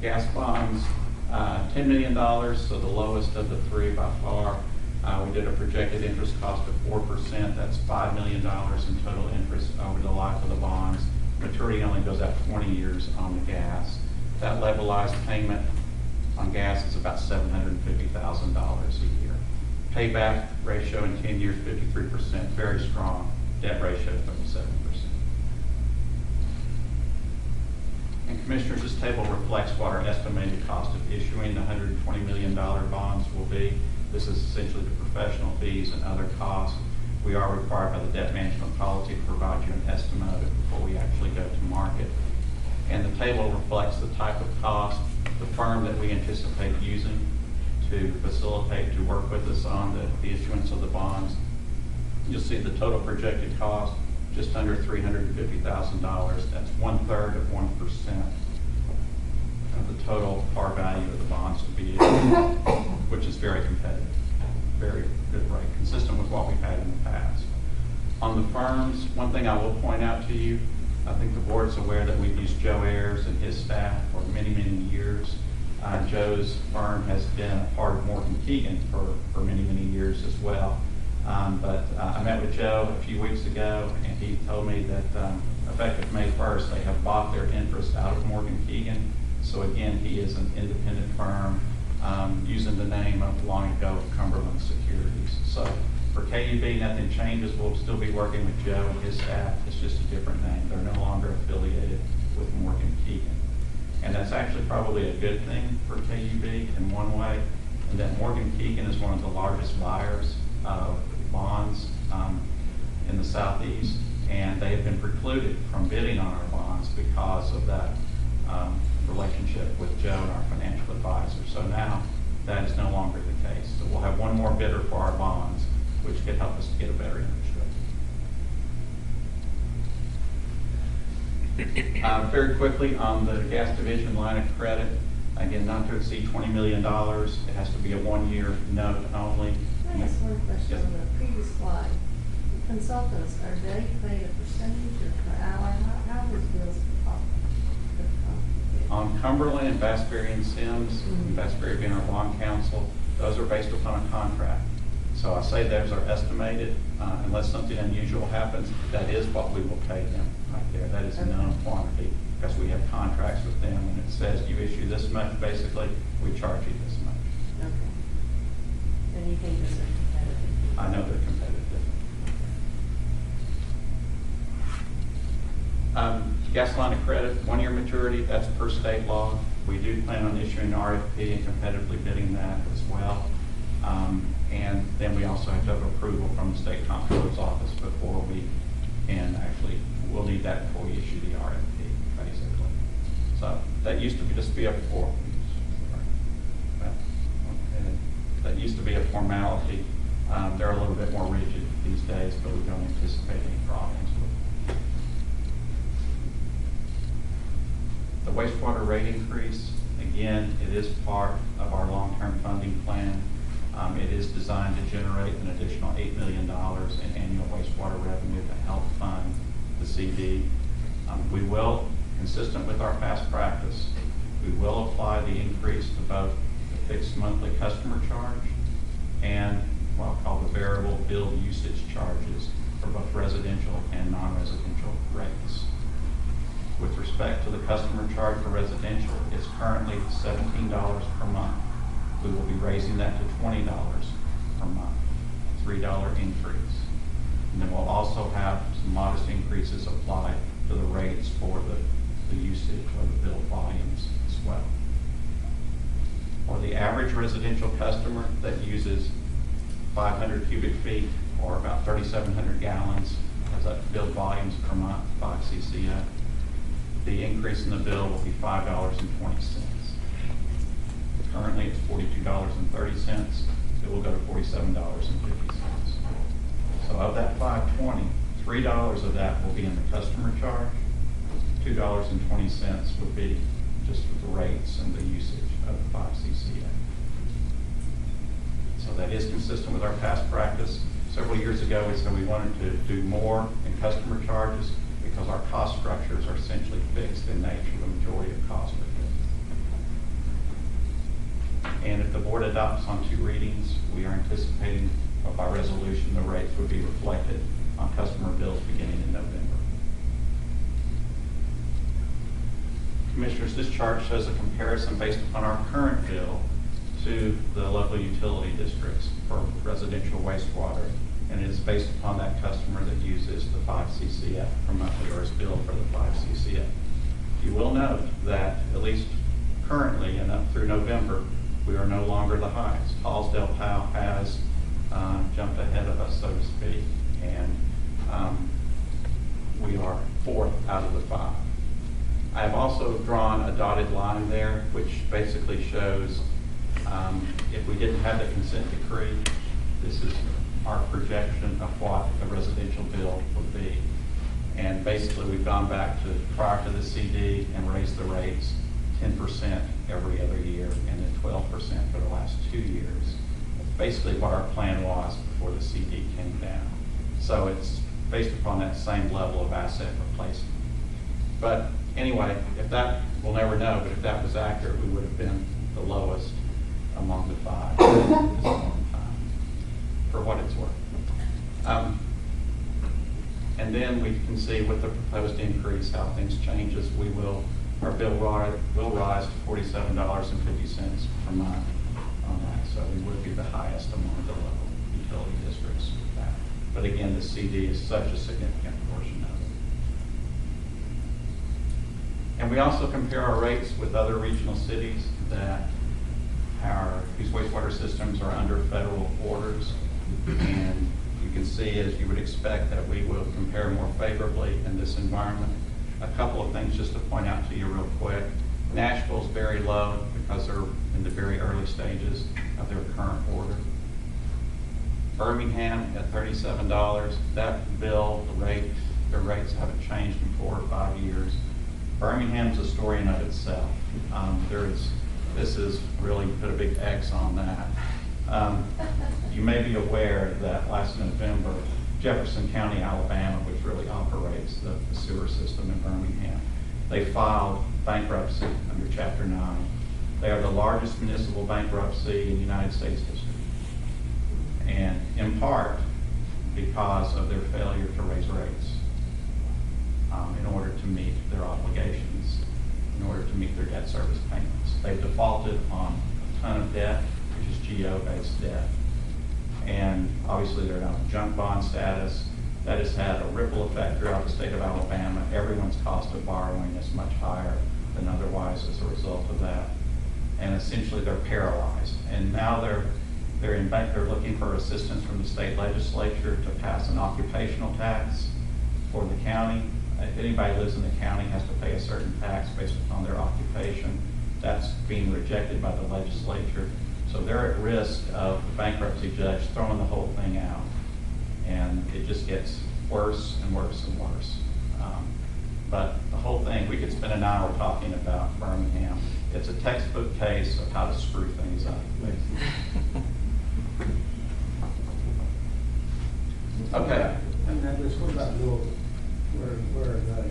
Gas bonds, $10 million, so the lowest of the three by far. We did a projected interest cost of 4%. That's $5 million in total interest over the life of the bonds. Maturity only goes out 20 years on the gas. That levelized payment on gas is about $750,000 a year. Payback ratio in 10 years, 53%, very strong. Debt ratio, 37%. And Commissioners, this table reflects what our estimated cost of issuing the $120 million bonds will be. This is essentially the professional fees and other costs. We are required by the debt management policy to provide you an estimate of it before we actually go to market. And the table reflects the type of cost, the firm that we anticipate using to facilitate, to work with us on the issuance of the bonds. You'll see the total projected cost, just under $350,000. That's 1/3 of 1% of the total par value of the bonds to be issued, which is very competitive, very good rate, consistent with what we've had in the past. On the firms, one thing I will point out to you, I think the board's aware that we've used Joe Ayers and his staff for many, many years. Joe's firm has been a part of Morgan Keegan for many, many years as well. But I met with Joe a few weeks ago, and he told me that effective May 1st, they have bought their interest out of Morgan Keegan. So again, he is an independent firm using the name of long ago Cumberland Securities. So for KUB, nothing changes. We'll still be working with Joe and his staff. It's just a different name. They're no longer affiliated with Morgan Keegan. And that's actually probably a good thing for KUB in one way, in that Morgan Keegan is one of the largest buyers of bonds in the Southeast, and they have been precluded from bidding on our bonds because of that relationship with Joe and our financial advisor. So now that is no longer the case. So we'll have one more bidder for our bonds, which could help us to get a better interest rate. Very quickly on the gas division line of credit, again, not to exceed $20 million. It has to be a one-year note only. Can I ask one question? Yes. On the previous slide, the consultants, are they paid a percentage or per hour? How was bills? On Cumberland and Bassberry and Sims, Bassberry being our bond counsel, those are based upon a contract. So I say those are estimated, unless something unusual happens, that is what we will pay them right there. That is a known quantity, because we have contracts with them, and it says you issue this much, basically, we charge you this much. Okay. And you think those are competitive? I know they're competitive. Gas line of credit, one-year maturity, that's per state law. We do plan on issuing an RFP and competitively bidding that as well. And then we also have to have approval from the state comptroller's office before we can actually, we'll need that before we issue the RFP, basically. So that used to be just be a that used to be a formality. They're a little bit more rigid these days, but we don't anticipate any problems with it. The wastewater rate increase, again, it is part of our long-term funding plan. It is designed to generate an additional $8 million in annual wastewater revenue to help fund the CD. We will, consistent with our past practice, we will apply the increase to both the fixed monthly customer charge and what I'll call the variable bill usage charges for both residential and non-residential rates. With respect to the customer charge for residential, it's currently $17 per month. We will be raising that to $20 per month, $3 increase. And then we'll also have some modest increases applied to the rates for the usage or the bill volumes as well. For the average residential customer that uses 500 cubic feet or about 3,700 gallons as a billed volumes per month, 5 CCF, the increase in the bill will be $5.20. Currently it's $42.30. It will go to $47.50. So of that $5.20, $3 of that will be in the customer charge. $2.20 would be just for the rates and the usage of the 5 CCA. So that is consistent with our past practice. Several years ago, we said we wanted to do more in customer charges because our cost structures are essentially fixed in nature. The majority of costs are fixed. adopts on 2 readings, we are anticipating by resolution the rates would be reflected on customer bills beginning in November. Commissioners, this chart shows a comparison based upon our current bill to the local utility districts for residential wastewater, and it is based upon that customer that uses the 5 CCF per monthly or is billed for the 5 CCF. You will note that at least currently and up through November, we are no longer the highest. Hallsdale Powell has jumped ahead of us, so to speak, and we are 4th out of the 5. I have also drawn a dotted line there, which basically shows if we didn't have the consent decree, this is our projection of what the residential bill would be. And basically we've gone back to prior to the CD and raised the rates 10% every other year and then 12% for the last 2 years. That's basically what our plan was before the CD came down. So it's based upon that same level of asset replacement. But anyway, if that, we'll never know, but if that was accurate, we would have been the lowest among the 5 at this point in time, for what it's worth. And then we can see with the proposed increase how things change as we will, our bill will rise to $47.50 per month on that. So we would be the highest among the local utility districts with that. But again, the CD is such a significant portion of it. And we also compare our rates with other regional cities that whose wastewater systems are under federal orders. And you can see, as you would expect, that we will compare more favorably in this environment. A couple of things just to point out to you real quick. Nashville's very low because they're in the very early stages of their current order. Birmingham at $37. That bill, their rates haven't changed in 4 or 5 years. Birmingham's a story in of itself. This is really put a big X on that. You may be aware that last November, Jefferson County, Alabama, which really operates the sewer system in Birmingham, they filed bankruptcy under Chapter 9. They are the largest municipal bankruptcy in United States history. And in part because of their failure to raise rates in order to meet their obligations, in order to meet their debt service payments. They've defaulted on a ton of debt, which is GO-based debt. And obviously they're on junk bond status. That has had a ripple effect throughout the state of Alabama. Everyone's cost of borrowing is much higher than otherwise as a result of that. And essentially they're paralyzed. And now they're looking for assistance from the state legislature to pass an occupational tax for the county. If anybody lives in the county has to pay a certain tax based upon their occupation. That's being rejected by the legislature. So they're at risk of the bankruptcy judge throwing the whole thing out. And it just gets worse and worse and worse. But the whole thing, we could spend an hour talking about Birmingham. It's a textbook case of how to screw things up. Okay. And then let's go back to where are they?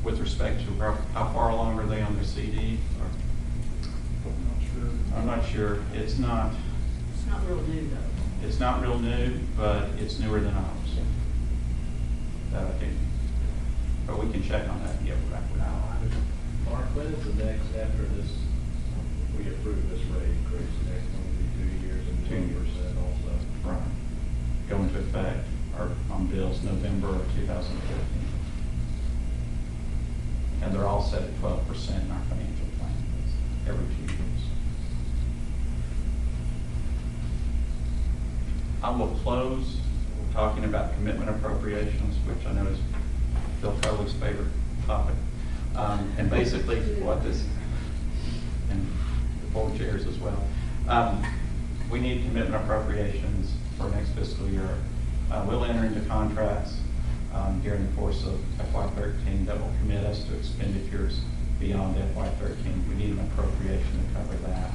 With respect to how far along are they on their CD? Or, I'm not sure. It's not real new though. It's not real new, but it's newer than ours. That I think. But we can check on that and get back with that. Mark, when is the next, after this, we approve this rate increase, the next one will be 2 years and 2% also? Right. Go into effect on bills November of 2015. And they're all set at 12% in our financial plan every 2 years. I will close talking about commitment appropriations, which I know is Phil Coley's favorite topic. And basically what this, and the board chairs as well, we need commitment appropriations for next fiscal year. We'll enter into contracts during the course of FY13 that will commit us to expenditures beyond FY13. We need an appropriation to cover that.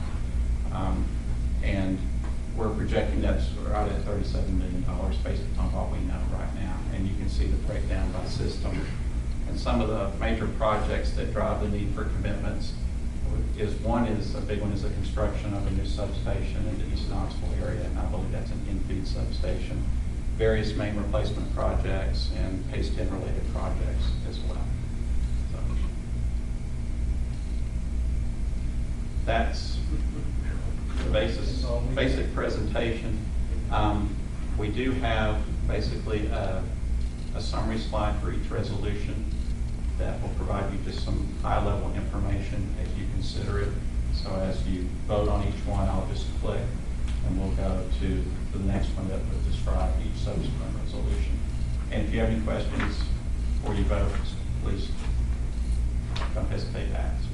And we're projecting that's right at $37 million based upon what we know right now. And you can see the breakdown by system. And some of the major projects that drive the need for commitments one is, a big one is the construction of a new substation in the East Knoxville area, and I believe that's an in-feed substation. Various main replacement projects and paste in related projects as well. So, that's the basic presentation. We do have basically a summary slide for each resolution that will provide you just some high-level information as you consider it. So as you vote on each one, I'll just click and we'll go to the next one that would describe each subsequent resolution. And if you have any questions before you vote, please don't hesitate to ask.